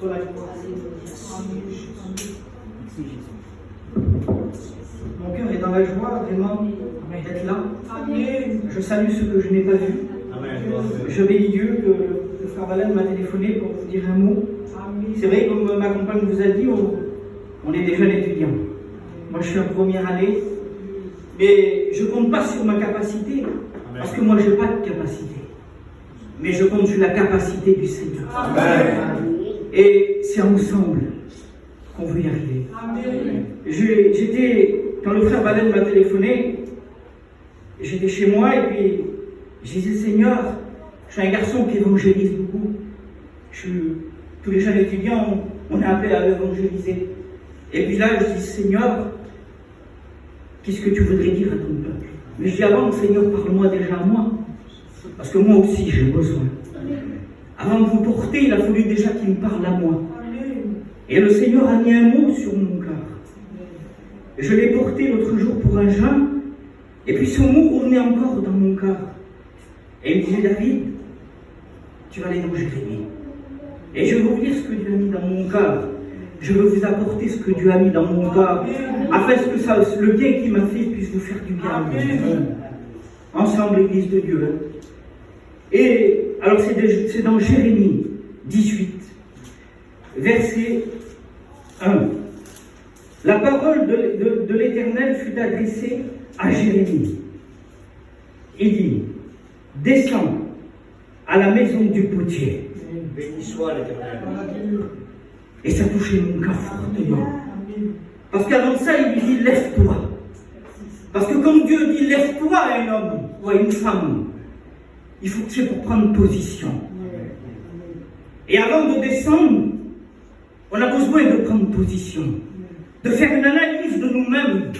Toi, la gloire. Merci, Jésus. Mon cœur est dans la joie, vraiment, d'être là. Je salue ceux que je n'ai pas vus. Je bénis Dieu que le frère Valère m'a téléphoné pour vous dire un mot. C'est vrai, comme ma compagne vous a dit, on est des jeunes étudiants. Moi, je suis en première année. Mais je ne compte pas sur ma capacité, parce que moi, je n'ai pas de capacité. Mais je compte sur la capacité du Seigneur. Amen. Et c'est ensemble qu'on veut y arriver. Quand le frère Balen m'a téléphoné, j'étais chez moi et puis je disais, Seigneur, je suis un garçon qui évangélise beaucoup. Tous les jeunes étudiants, on est appelés à évangéliser. Et puis là, je dis, Seigneur, qu'est-ce que tu voudrais dire à ton peuple? Mais je dis, avant, Seigneur, parle-moi déjà à moi. Parce que moi aussi, j'ai besoin. Avant de vous porter, il a fallu déjà qu'il me parle à moi. Et le Seigneur a mis un mot sur mon cœur. Je l'ai porté l'autre jour pour un jeune, et puis ce mot revenait encore dans mon cœur. Et il me disait, David, tu vas aller dans Jérémie. Et je vais vous dire ce que Dieu a mis dans mon cœur. Je veux vous apporter ce que Dieu a mis dans mon cœur, afin que le bien qu'il m'a fait puisse vous faire du bien. Ensemble, l'Église de Dieu. Et alors c'est dans Jérémie 18, verset 1. La parole de l'Éternel fut adressée à Jérémie. Il dit, descends à la maison du potier. Béni soit l'Éternel. Et ça touchait mon cœur fortement. Parce qu'avant ça, il lui dit, lève-toi. Parce que comme Dieu dit, lève-toi à un homme ou à une femme, il faut que c'est pour prendre position. Et avant de descendre, on a besoin de prendre position, de faire une analyse de nous-mêmes.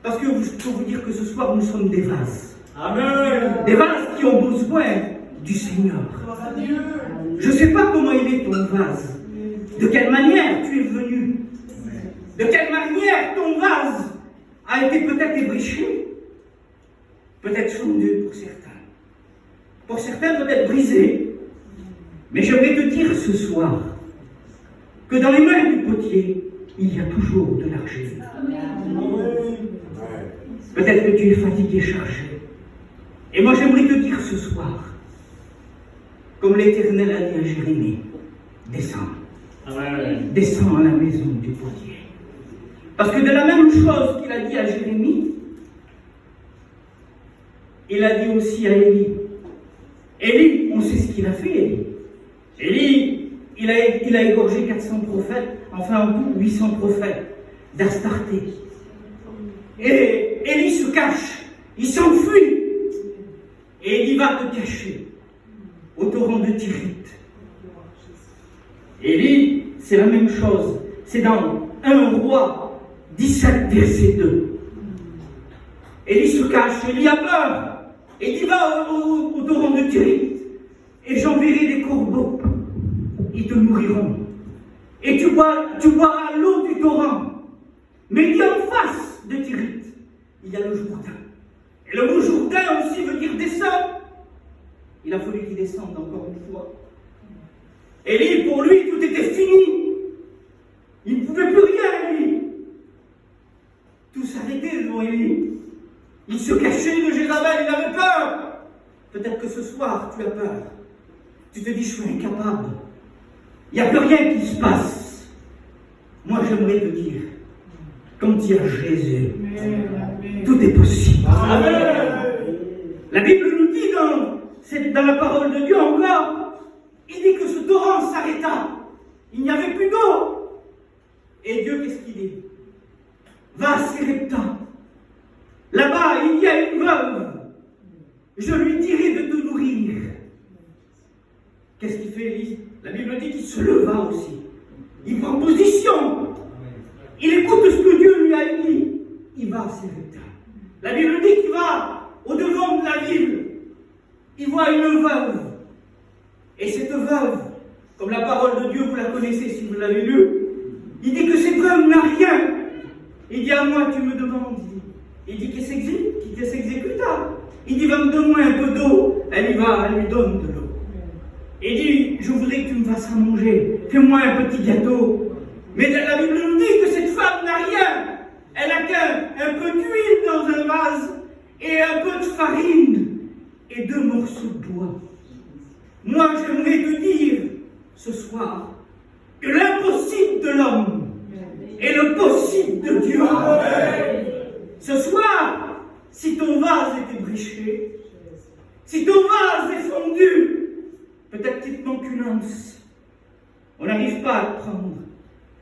Parce que je peux vous dire que ce soir, nous sommes des vases. Amen. Des vases qui ont besoin du Seigneur. Je ne sais pas comment il est ton vase. De quelle manière tu es venu. De quelle manière ton vase a été peut-être ébréché, peut-être fondu pour certains. Pour certains, peut-être brisé. Mais j'aimerais te dire ce soir que dans les mains du potier, il y a toujours de l'argile. Peut-être que tu es fatigué, chargé. Et moi, j'aimerais te dire ce soir, comme l'Éternel a dit à Jérémie, descends. Amen. Descends à la maison du potier. Parce que de la même chose qu'il a dit à Jérémie, il a dit aussi à Élie. Élie, on sait ce qu'il a fait, Élie. Élie, il a égorgé 400 prophètes, enfin en tout 800 prophètes d'Astarté. Et Élie se cache, il s'enfuit. Et il va te cacher au torrent de Tirith. Élie, c'est la même chose. C'est dans 1 Roi 17, verset 2. Élie se cache, Élie a peur. Et il va au torrent de Tirith. Et j'enverrai des corbeaux. Ils te nourriront. Et tu boiras l'eau du torrent. Mais il y a en face de Tirith, il y a le Jourdain. Et le mot Jourdain aussi veut dire descendre. Il a fallu qu'il descende encore une fois. Élie, pour lui, tout était fini. Il ne pouvait plus rien, Élie. Tout s'arrêtait devant Élie. Il se cachait de Jézabel, il avait peur. Peut-être que ce soir, tu as peur. Tu te dis, je suis incapable. Il n'y a plus rien qui se passe. Moi, j'aimerais te dire, quand il y a Jésus, tout est possible. Amen. La Bible nous dit dans la parole de Dieu encore, il dit que ce torrent s'arrêta. Il n'y avait plus d'eau. Et Dieu, qu'est-ce qu'il dit? Va à Sérepta. Là-bas, il y a une veuve. Je lui dirai de te nourrir. Qu'est-ce qu'il fait, Élise? La Bible dit qu'il se leva aussi. Il prend position. Il écoute ce que Dieu lui a dit. Il va à Sérepta. La Bible dit qu'il va au-devant de la ville. Il voit une veuve. Et cette veuve, comme la parole de Dieu, vous la connaissez si vous l'avez lue, il dit que cette veuve n'a rien. Il dit à moi, tu me demandes. Il dit qu'il s'exécuta. Il dit, va me donner un peu d'eau. Elle y va, elle lui donne de l'eau. et dit, je voudrais que tu me fasses à manger, fais-moi un petit gâteau. Mais la Bible nous dit que cette femme n'a rien. Elle n'a qu'un peu d'huile dans un vase et un peu de farine et 2 morceaux de bois. Moi, j'aimerais te dire ce soir que l'impossible de l'homme est le possible de Dieu. Ce soir, si ton vase est ébréché, si ton vase est fondu, peut-être qu'il te manque une anse. On n'arrive pas à le prendre.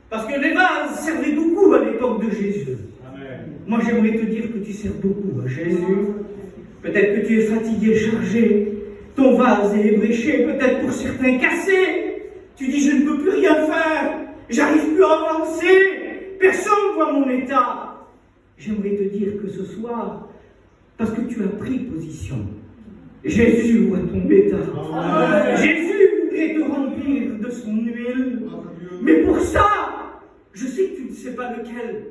Parce que les vases servaient beaucoup à l'époque de Jésus. Amen. Moi, j'aimerais te dire que tu sers beaucoup à Jésus. Peut-être que tu es fatigué, chargé. Ton vase est ébréché, peut-être pour certains cassé. Tu dis, je ne peux plus rien faire. J'arrive plus à avancer. Personne ne voit mon état. J'aimerais te dire que ce soir, parce que tu as pris position, Jésus voit ton état. Amen. Jésus voudrait te remplir de son huile. Mais pour ça, je sais que tu ne sais pas lequel.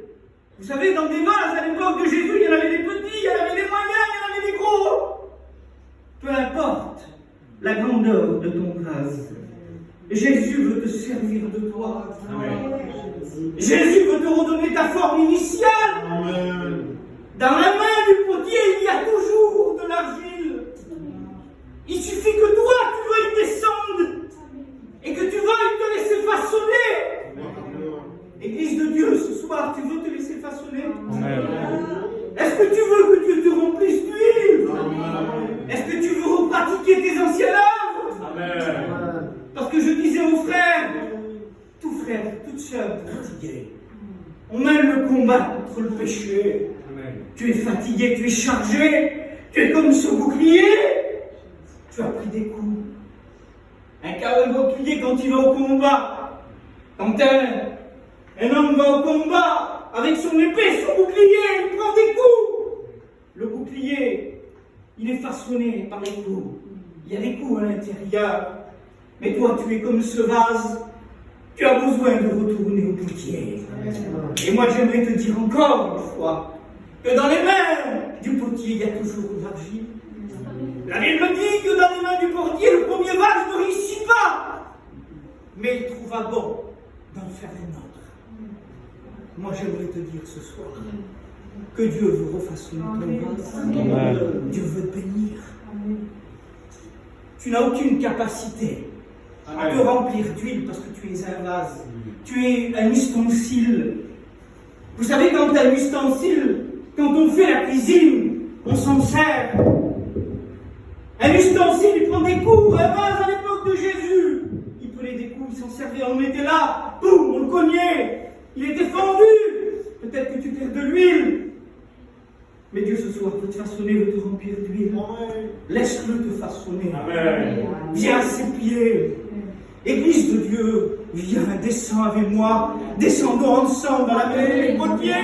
Vous savez, dans des vases, à l'époque de Jésus, il y en avait des petits, il y en avait des moyens, il y en avait des gros. Peu importe la grandeur de ton vase, Jésus veut te servir de toi. Amen. Jésus veut te redonner ta forme initiale. Amen. Dans la main du potier, il y a toujours de l'argile. Il suffit que toi, tu veuilles descendre et que tu veuilles te laisser façonner. Église de Dieu, ce soir, tu veux te laisser façonner? Amen. Est-ce que tu veux que Dieu te remplisse d'huile? Amen. Est-ce que tu veux repratiquer tes anciennes œuvres? Amen. Parce que je disais aux frères, tout frère, toute sœur fatiguée, on mène le combat contre le péché. Amen. Tu es fatigué, tu es chargé, tu es comme ce bouclier. Tu as pris des coups. Un bouclier quand il va au combat. Quand un homme va au combat avec son épée, son bouclier, il prend des coups. Le bouclier, il est façonné par les coups. Il y a des coups à l'intérieur. Mais toi, tu es comme ce vase. Tu as besoin de retourner au potier. Et moi, j'aimerais te dire encore une fois que dans les mains du potier, il y a toujours de l'argile. La Bible dit que dans les mains du portier, le premier vase ne réussit pas. Mais il trouva bon d'en faire un autre. Moi, j'aimerais te dire ce soir que Dieu veut refaçonner ton vase. Amen. Dieu veut te bénir. Tu n'as aucune capacité à te remplir d'huile parce que tu es un vase. Tu es un ustensile. Vous savez, quand un ustensile, quand on fait la cuisine, on s'en sert. Un ustensile, il prend des coups. Un vase à l'époque de Jésus, il prenait des coups, il s'en servait, on le mettait là, boum, on le cognait. Il était fendu. Peut-être que tu perds de l'huile. Mais Dieu ce soir veut te façonner, veut te remplir d'huile. Laisse-le te façonner. Amen. Viens à ses pieds. Église de Dieu, viens, descends avec moi. Descendons ensemble dans la maison du potier.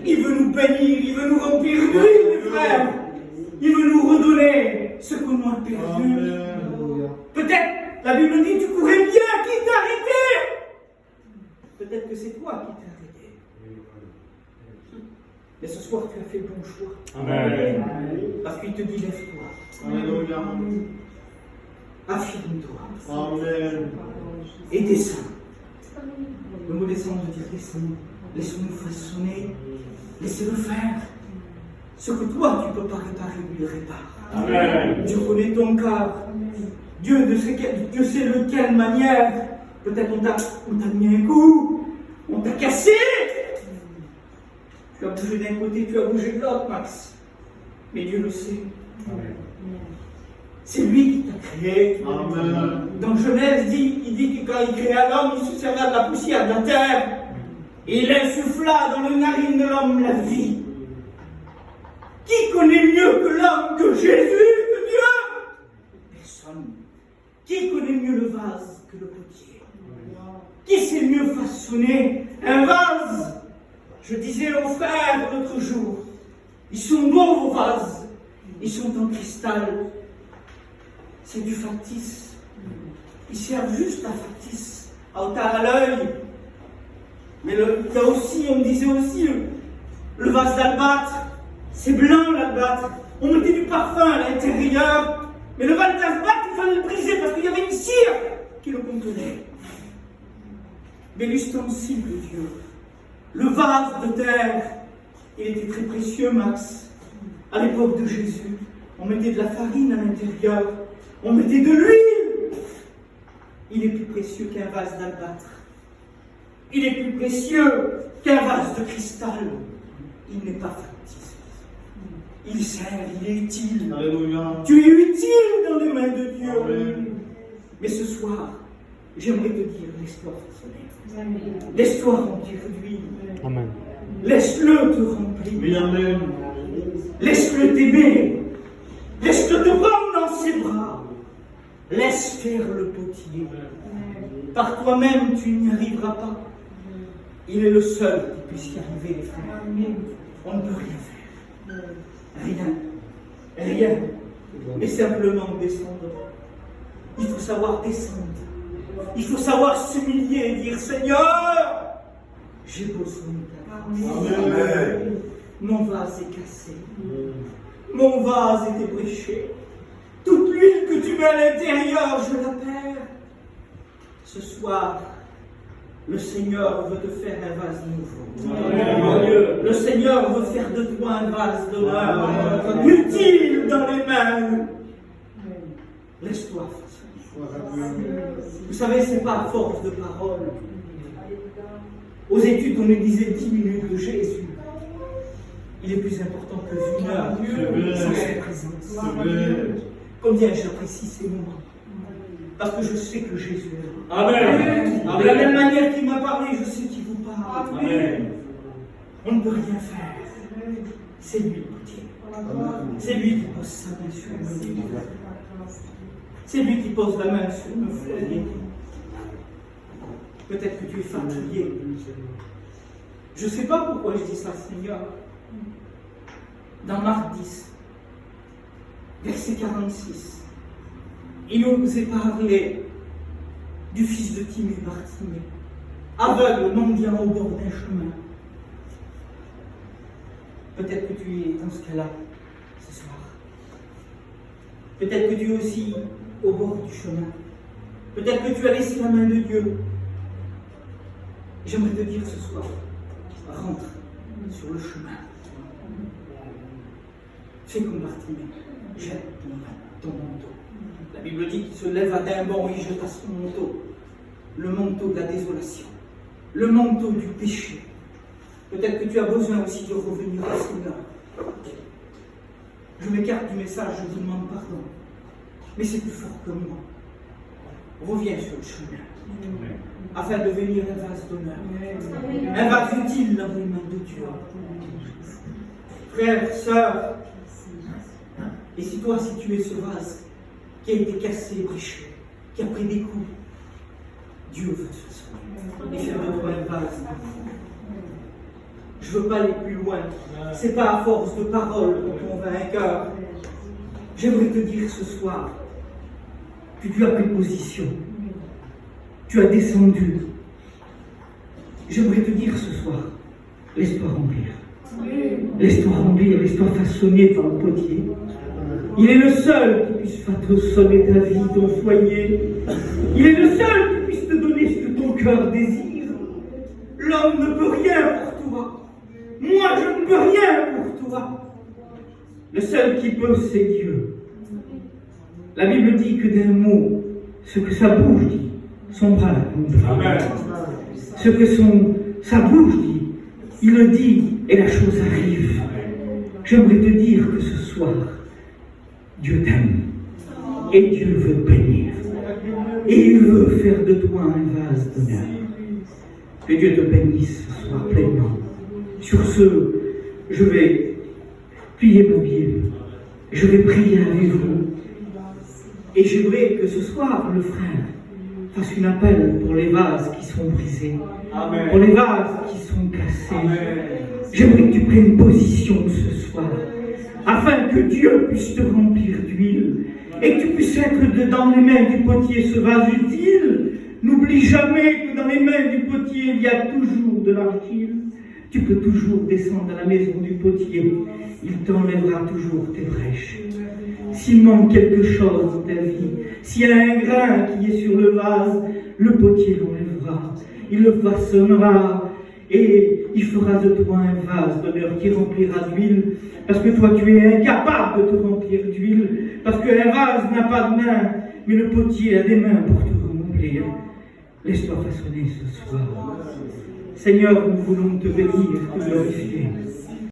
Il veut nous bénir, il veut nous remplir d'huile, mes frères. Il veut nous redonner ce qu'on a perdu. Peut-être, la Bible dit, tu courais bien, qui t'a arrêté? Peut-être que c'est toi qui t'es arrêté. Mais ce soir, tu as fait le bon choix. Amen. Parce qu'il te dit, lève-toi. Alléluia. Affirme-toi. Amen. Et descends. Le mot descendre veut dire descendre. Laisse-nous façonner. Laissez-le faire. Ce que toi, tu ne peux pas réparer, lui le répare. Amen. Dieu connaît ton cœur. Dieu sait de quelle manière. Peut-être on t'a mis un coup. On t'a cassé. Tu as bougé d'un côté, tu as bougé de l'autre, Max. Mais Dieu le sait. Amen. C'est lui qui t'a créé. Amen. Dans Genèse, il dit que quand il créa l'homme, il se serva de la poussière de la terre. Et il insuffla dans le narine de l'homme la vie. Qui connaît mieux que l'homme, que Jésus, que Dieu? Personne. Qui connaît mieux le vase que le potier? Qui sait mieux façonner un vase? Je disais aux frères l'autre jour, ils sont bons vos vases, ils sont en cristal. C'est du factice. Ils servent juste à factice, à l'œil. Mais il y a aussi, on disait aussi, le vase d'albâtre. C'est blanc l'albâtre. On mettait du parfum à l'intérieur. Mais le 29 bac, il fallait le briser parce qu'il y avait une cire qui le contenait. Mais l'ustensile de Dieu, le vase de terre, il était très précieux, Max. À l'époque de Jésus, on mettait de la farine à l'intérieur, on mettait de l'huile. Il est plus précieux qu'un vase d'albâtre. Il est plus précieux qu'un vase de cristal. Il n'est pas factice. Il sert, il est utile. Alléluia. Tu es utile dans les mains de Dieu. Amen. Mais ce soir, j'aimerais te dire, laisse-toi façonner. Laisse-toi remplir d'huile. Amen. Laisse-le te remplir. Oui, Amen. Laisse-le t'aimer. Laisse-le te prendre dans ses bras. Laisse faire le potier. Par toi-même, tu n'y arriveras pas. Il est le seul qui puisse y arriver, les frères. On ne peut rien faire. Rien. Rien. Mais simplement descendre. Il faut savoir descendre. Il faut savoir s'humilier et dire, Seigneur, j'ai besoin de ta grâce. Amen. Mon vase est cassé. Mon vase est ébréché. Toute l'huile que tu mets à l'intérieur, je la perds. Ce soir, le Seigneur veut te faire un vase nouveau. Amen. Le Seigneur veut faire de toi un vase d'honneur, utile dans les mains. Laisse-toi façonner. Vous savez, ce n'est pas à force de parole. Aux études, on nous disait 10 minutes de Jésus. Il est plus important que 1 heure sans sa présence. C'est vrai. Combien j'apprécie ces moments. Parce que je sais que Jésus est là. Amen. De la même manière qu'il m'a parlé, je sais qu'il vous parle. Amen. On ne peut rien faire. C'est lui le potier. C'est lui qui pose sa main sur le foyer. C'est lui qui pose la main sur le foyer. Peut-être que tu es fatigué. Je ne sais pas pourquoi je dis ça, Seigneur. Dans Marc 10, verset 46, il nous est parlé du fils de Timée, Bartimée, aveugle, mendiant au bord d'un chemin. Peut-être que tu es dans ce cas-là ce soir. Peut-être que tu es aussi au bord du chemin. Peut-être que tu as laissé la main de Dieu. J'aimerais te dire ce soir, rentre sur le chemin. Fais comme Bartimée, jette ton manteau. La Bible dit qu'il se lève à d'un bond et il jeta son manteau. Le manteau de la désolation, le manteau du péché. Peut-être que tu as besoin aussi de revenir au Seigneur. Je m'écarte du message, je vous demande pardon. Mais c'est plus fort que moi. Reviens sur le chemin, afin de devenir un vase d'honneur, un vase utile dans les mains de Dieu. Frères, sœurs, et si toi, si tu es ce vase qui a été cassé, bréché, qui a pris des coups, Dieu veut te sauver et faire de toi un vase. Je ne veux pas aller plus loin. Ce n'est pas à force de paroles qu'on convainc un cœur. J'aimerais te dire ce soir que tu as pris position. Tu as descendu. J'aimerais te dire ce soir, laisse-toi remplir. Laisse-toi remplir, laisse-toi façonner par le potier. Il est le seul qui puisse façonner ta vie, ton foyer. Il est le seul qui puisse te donner ce que ton cœur désire. L'homme ne peut rien pour toi. Moi, je ne peux rien pour toi. Le seul qui peut, c'est Dieu. La Bible dit que d'un mot, ce que sa bouche dit, son bras l'accomplit. Amen. Ce que sa bouche dit, il le dit et la chose arrive. J'aimerais te dire que ce soir, Dieu t'aime et Dieu veut te bénir. Et il veut faire de toi un vase d'honneur. Que Dieu te bénisse ce soir pleinement. Sur ce, je vais plier ma Bible. Je vais prier avec vous. Et j'aimerais que ce soir, le frère fasse un appel pour les vases qui sont brisés. Amen. Pour les vases qui sont cassés. Amen. J'aimerais que tu prennes position ce soir, afin que Dieu puisse te remplir d'huile et que tu puisses être dans les mains du potier ce vase utile. N'oublie jamais que dans les mains du potier, il y a toujours de l'argile, Tu peux toujours descendre à la maison du potier. Il t'enlèvera toujours tes brèches. S'il manque quelque chose dans ta vie, s'il y a un grain qui est sur le vase, le potier l'enlèvera. Il le façonnera et il fera de toi un vase d'honneur qui remplira d'huile. Parce que toi, tu es incapable de te remplir d'huile. Parce qu'un vase n'a pas de main, mais le potier a des mains pour te remplir. Laisse-toi façonner ce soir. Seigneur, nous voulons te bénir, te glorifier.